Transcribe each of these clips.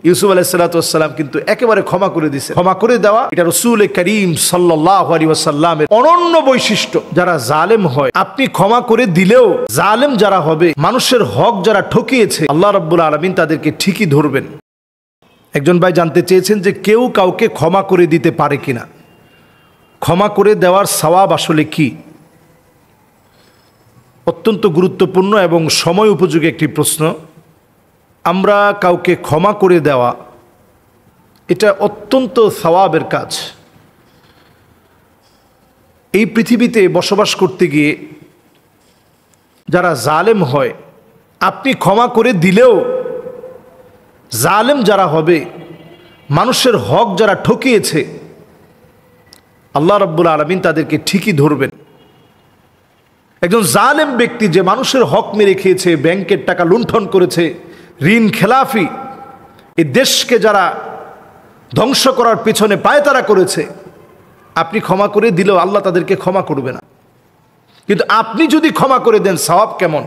ইউসুফ আলাইহিস সালাতু ওয়াস সালাম কিন্তু একেবারে ক্ষমা করে দিয়েছে। ক্ষমা করে দেওয়া এটা রাসূল করিম সাল্লাল্লাহু আলাইহি ওয়াসাল্লামের অনন্য বৈশিষ্ট্য। যারা জালেম হয় আপনি ক্ষমা করে দিলেও জালেম যারা হবে, মানুষের হক যারা ঠকিয়েছে, আল্লাহ রাব্বুল আলামিন তাদেরকে ঠিকই ধরবেন। একজন ভাই জানতে চেয়েছেন যে কেউ কাউকে ক্ষমা করে দিতে পারে কিনা, ক্ষমা করে দেওয়ার সওয়াব আসলে কি? অত্যন্ত গুরুত্বপূর্ণ এবং সময় উপযোগী একটি প্রশ্ন। আমরা কাউকে ক্ষমা করে দেওয়া এটা অত্যন্ত সওয়াবের কাজ। এই পৃথিবীতে বসবাস করতে গিয়ে যারা জালেম হয় আপনি ক্ষমা করে দিলেও জালেম যারা হবে, মানুষের হক যারা ঠকিয়েছে, আল্লাহ রাব্বুল আলামিন তাদেরকে ঠিকই ধরবেন। একজন জালেম ব্যক্তি যে মানুষের হক মেরে খেয়েছে, ব্যাংকের টাকা লুণ্ঠন করেছে, ঋণ খেলাফি, এই দেশকে যারা ধ্বংস করার পেছনে পায়তারা করেছে, আপনি ক্ষমা করে দিলেও আল্লাহ তাদেরকে ক্ষমা করবে না। কিন্তু আপনি যদি ক্ষমা করে দেন সওয়াব কেমন?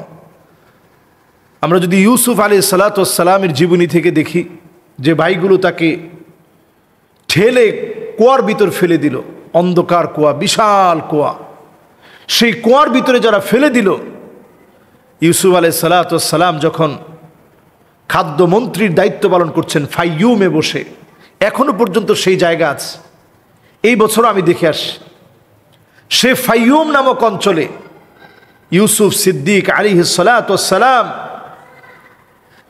আমরা যদি ইউসুফ আলাইহিস সালাতু ওয়াস সালামের জীবনী থেকে দেখি যে ভাইগুলো তাকে ঠেলে কুয়ার ভিতর ফেলে দিল, অন্ধকার কুয়া, বিশাল কুয়া, সেই কুয়ার ভিতরে যারা ফেলে দিল, ইউসুফ আলাইহিস সালাতু ওয়াস সালাম যখন খাদ্যমন্ত্রীর দায়িত্ব পালন করছেন ফাইয়ুমে বসে, এখনো পর্যন্ত সেই জায়গা আছে। এই বছর আমি দেখে আসি সে ফাইয়ুম নামক অঞ্চলে ইউসুফ সিদ্দিক আলাইহিস সালাতু ওয়াস সালাম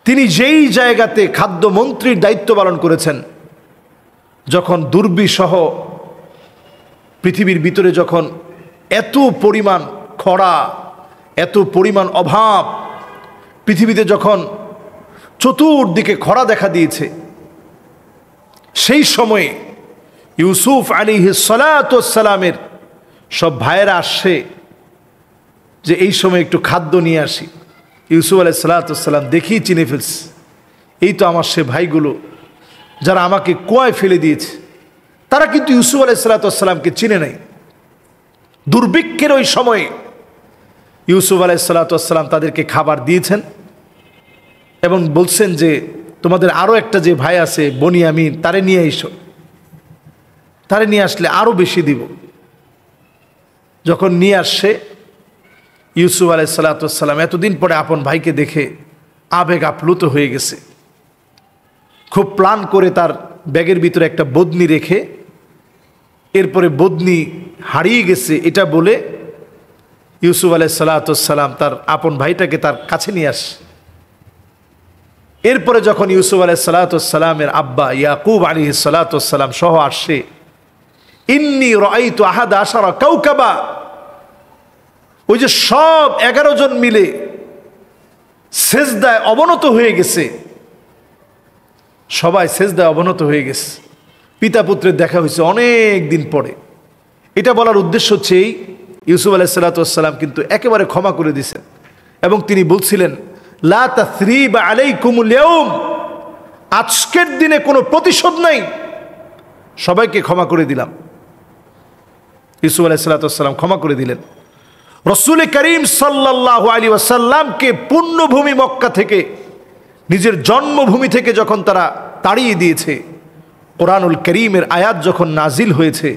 তিনি যেই জায়গাতে খাদ্যমন্ত্রীর দায়িত্ব পালন করেছেন, যখন দুর্বিষহ পৃথিবীর ভিতরে যখন এত পরিমাণ খরা, এত পরিমাণ অভাব, পৃথিবীতে যখন চতুর্দিকে খরা দেখা দিয়েছে, সেই সময়ে ইউসুফ আলাইহিস সালাতু ওয়াস সালামের সব ভাইয়েরা আসছে যে এই সময় একটু খাদ্য নিয়ে আসি। ইউসুফ আলাইহিস সালাতু ওয়াস সালাম দেখেই চিনে ফেলছে, এই তো আমার সে ভাইগুলো যারা আমাকে কুয়ায় ফেলে দিয়েছে। তারা কিন্তু ইউসুফ আলাইহিস সালাতু ওয়াস সালামকে চিনে নাই। দুর্ভিক্ষের ওই সময়ে ইউসুফ আলাইহিস সালাতু ওয়াস সালাম তাদেরকে খাবার দিয়েছেন এবং বলছেন যে তোমাদের আরও একটা যে ভাই আছে বনিয়ামিন, তারে নিয়ে এসো, তারে নিয়ে আসলে আরও বেশি দিব। যখন নিয়ে আসছে ইউসুফ আলাইহিস সালাতু ওয়াস সালাম এতদিন পরে আপন ভাইকে দেখে আবেগ আপ্লুত হয়ে গেছে। খুব প্ল্যান করে তার ব্যাগের ভিতরে একটা বদনি রেখে, এরপরে বদনি হারিয়ে গেছে এটা বলে ইউসুফ আলাইহিস সালাতু ওয়াস সালাম তার আপন ভাইটাকে তার কাছে নিয়ে আসে। এরপরে যখন ইউসুফ আলাইহিস সালাতু ওয়াস সালামের আব্বা ইয়াকুব আলাইহিস সালাতু ওয়াস সালাম সহ আসে, ইন্নী রাআইতু আহাদা আশারা কাওকাবা, ওই যে সব 11 জন মিলে সেজদায় অবনত হয়ে গেছে, সবাই সেজদায় অবনত হয়ে গেছে, পিতা পুত্রের দেখা হয়েছে অনেক দিন পরে। এটা বলার উদ্দেশ্য হচ্ছে এই, ইউসুফ আলাইহিস সালাতু ওয়াস সালাম কিন্তু একেবারে ক্ষমা করে দিয়েছেন এবং তিনি বলছিলেন লা তাসরিবা আলাইকুমুল ইয়াউম, আজকের দিনে কোনো প্রতিশোধ নাই, সবাইকে ক্ষমা করে দিলাম। ইউসুফ আলাইহিস সালাতু ওয়াস সালাম ক্ষমা করে দিলেন। রাসূল করিম সাল্লাল্লাহু আলাইহি ওয়াসাল্লামকে পুণ্যভূমি মক্কা থেকে, নিজের জন্মভূমি থেকে যখন তারা তাড়িয়ে দিয়েছে, কোরআনুল কারীমের আয়াত যখন নাজিল হয়েছে,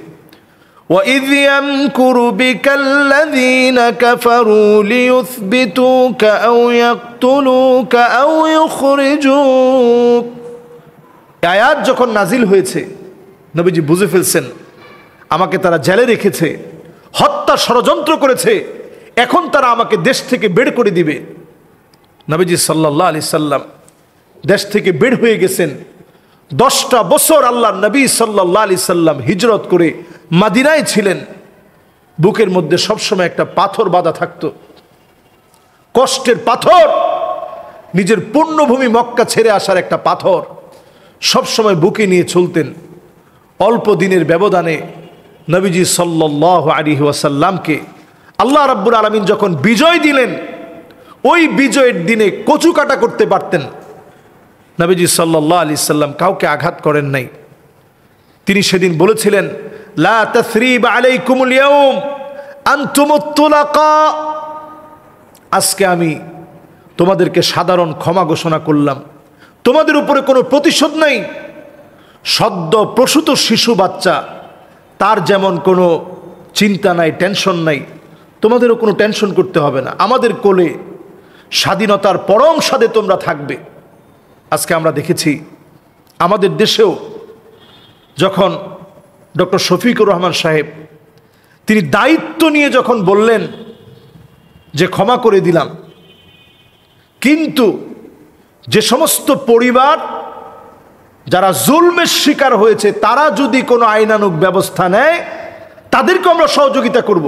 وَإِذْ يَمْكُرُ بِكَ الَّذِينَ كَفَرُوا لِيُثْبِتُوكَ أَوْ يَقْتُلُوكَ أَوْ يُخْرِجُوكَ, আয়াত যখন নাজিল হয়েছে নবীজি বুঝে ফেলছেন আমাকে তারা জেলে রেখেছে, হত্যা ষড়যন্ত্র করেছে, এখন তারা আমাকে দেশ থেকে বের করে দিবে। নবীজি সাল্লাল্লাহু আলাইহি সাল্লাম দেশ থেকে বের হয়ে গেছেন। 10টা বছর আল্লাহ নবী সাল্লাল্লাহু আলাইহি সাল্লাম হিজরত করে মদিনায় ছিলেন। বুকের মধ্যে সবসময় একটা পাথর বাঁধা থাকতো, কষ্টের পাথর, নিজের পুণ্যভূমি মক্কা ছেড়ে আসার একটা পাথর সবসময় বুকে নিয়ে চলতেন। অল্প দিনের ব্যবধানে নবীজি সাল্লাল্লাহু আলাইহি ওয়াসাল্লামকে আল্লাহ রাব্বুল আলামিন যখন বিজয় দিলেন, ওই বিজয়ের দিনে কচু কাটা করতে পারতেন। নবীজি সাল্লাল্লাহু আলাইহি সাল্লাম কাউকে আঘাত করেন নাই। তিনি সেদিন বলেছিলেন লা তাসরিবা আলাইকুমুল ইয়াউম আনতুমুত তুলাকা, আজকে আমি তোমাদেরকে সাধারণ ক্ষমা ঘোষণা করলাম, তোমাদের উপরে কোনো প্রতিশোধ নাই। সদ্য প্রসূত শিশু বাচ্চা, তার যেমন কোনো চিন্তা নাই, টেনশন নাই, তোমাদেরও কোনো টেনশন করতে হবে না। আমাদের কোলে স্বাধীনতার পরম স্বাদে তোমরা থাকবে। আজকে আমরা দেখেছি আমাদের দেশেও যখন ডক্টর শফিকুর রহমান সাহেব তিনি দায়িত্ব নিয়ে যখন বললেন যে ক্ষমা করে দিলাম, কিন্তু যে সমস্ত পরিবার যারা জুলমের শিকার হয়েছে তারা যদি কোনো আইনানুগ ব্যবস্থা নেয় তাদেরকে আমরা সহযোগিতা করব,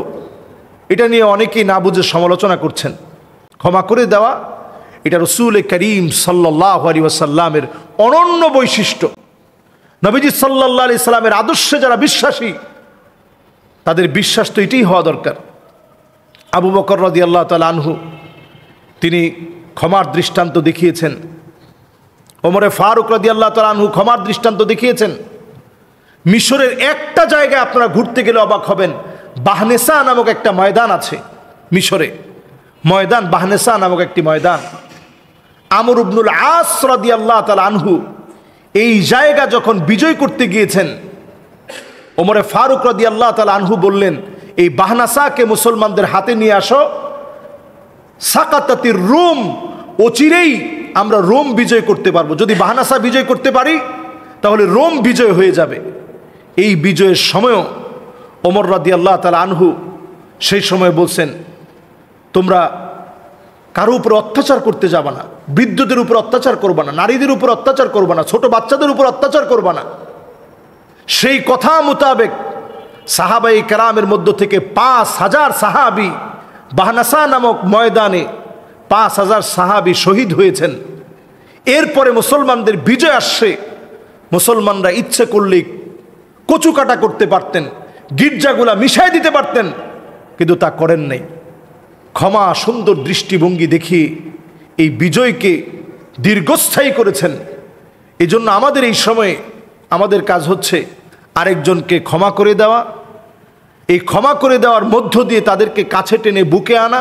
এটা নিয়ে অনেকেই না বুঝে সমালোচনা করছেন। ক্ষমা করে দেওয়া এটা রাসূল করিম সাল্লাল্লাহু আলাইহি ওয়াসাল্লামের অনন্য বৈশিষ্ট্য। নবীজি সাল্লাল্লাহু আলাইহি সাল্লামের আদর্শে যারা বিশ্বাসী তাদের বিশ্বাস তো এটাই হওয়া দরকার। আবু বকর রাদিয়াল্লাহু তাআলা আনহু তিনি ক্ষমার দৃষ্টান্ত দেখিয়েছেন। ওমরে ফারুক রাদিয়াল্লাহু তাআলা আনহু ক্ষমার দৃষ্টান্ত দেখিয়েছেন। মিশরের একটা জায়গায় আপনারা ঘুরতে গেলে অবাক হবেন, বাহনেসা নামক একটা ময়দান আছে মিশরে, ময়দান বাহনেসা নামক একটি ময়দান। আমর ইবনুল আস রাদিয়াল্লাহু তাআলা আনহু এই জায়গা যখন বিজয় করতে গিয়েছেন, ওমরে ফারুক রাদিয়াল্লাহু তাআলা আনহু বললেন, এই বাহনাসাকে মুসলমানদের হাতে নিয়ে আসো, সাকাতাতির রোম, অচিরেই আমরা রোম বিজয় করতে পারবো। যদি বাহনাসা বিজয় করতে পারি তাহলে রোম বিজয় হয়ে যাবে। এই বিজয়ের সময়ও ওমর রাদিয়াল্লাহু তাআলা আনহু সেই সময় বলছেন, তোমরা কারো উপর অত্যাচার করতে যাবে না, বৃদ্ধদের উপর অত্যাচার করবে না, নারীদের উপর অত্যাচার করবে না, ছোট বাচ্চাদের উপর অত্যাচার করবে না। সেই কথা মোতাবেক সাহাবাই কেরামের মধ্য থেকে ৫,০০০ সাহাবি বাহনাসা নামক ময়দানে ৫,০০০ সাহাবি শহীদ হয়েছেন। এরপরে মুসলমানদের বিজয় আসছে, মুসলমানরা ইচ্ছে করলেই কচু কাটা করতে পারতেন, গির্জাগুলা মিশাই দিতে পারতেন, কিন্তু তা করেন নাই। ক্ষমা সুন্দর দৃষ্টিভঙ্গি দেখিয়ে এই বিজয়কে দীর্ঘস্থায়ী করেছেন। এই জন্য আমাদের এই সময়ে আমাদের কাজ হচ্ছে আরেকজনকে ক্ষমা করে দেওয়া, এই ক্ষমা করে দেওয়ার মধ্য দিয়ে তাদেরকে কাছে টেনে বুকে আনা,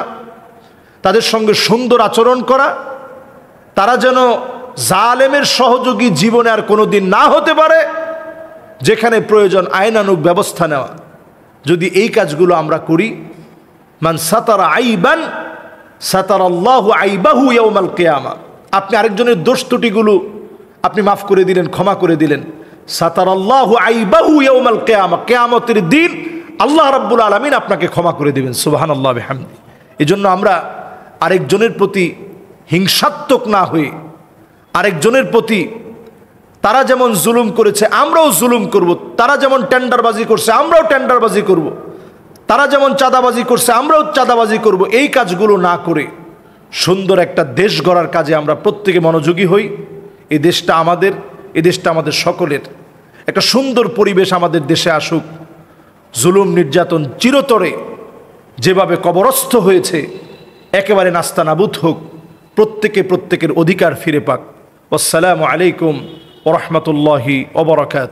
তাদের সঙ্গে সুন্দর আচরণ করা, তারা যেন জালেমের সহযোগী জীবনে আর কোনো দিন না হতে পারে, যেখানে প্রয়োজন আইনানুগ ব্যবস্থা নেওয়া। যদি এই কাজগুলো আমরা করি, মান সাতারা আইবান সাতারাল্লাহু আইবাহু ইয়াউমাল কিয়ামা, আপনি আরেকজনের দোষ ত্রুটিগুলো আপনি মাফ করে দিলেন, ক্ষমা করে দিলেন, সাতারাল্লাহু আইবাহু ইয়াউমাল কিয়ামা, কিয়ামতের দিন আল্লাহ রাব্বুল আলামিন আপনাকে ক্ষমা করে দিবেন। সুবহানাল্লাহ বিহামদি। এজন্য আমরা আরেকজনের প্রতি হিংসাত্মক না হয়ে, আরেকজনের প্রতি তারা যেমন জুলুম করেছে আমরাও জুলুম করব, তারা যেমন টেন্ডারবাজি করছে আমরাও টেন্ডারবাজি করব, তারা যেমন চাঁদাবাজি করছে আমরাও চাঁদাবাজি করব, এই কাজগুলো না করে সুন্দর একটা দেশ গড়ার কাজে আমরা প্রত্যেকে মনোযোগী হই। এই দেশটা আমাদের, এই দেশটা আমাদের সকলের। একটা সুন্দর পরিবেশ আমাদের দেশে আসুক, জুলুম নির্যাতন চিরতরে যেভাবে কবরস্থ হয়েছে একেবারে নাস্তানাবুদ হোক, প্রত্যেকে প্রত্যেকের অধিকার ফিরে পাক। আসসালামু আলাইকুম ওয়া রাহমাতুল্লাহি ওয়া বারাকাতুহু।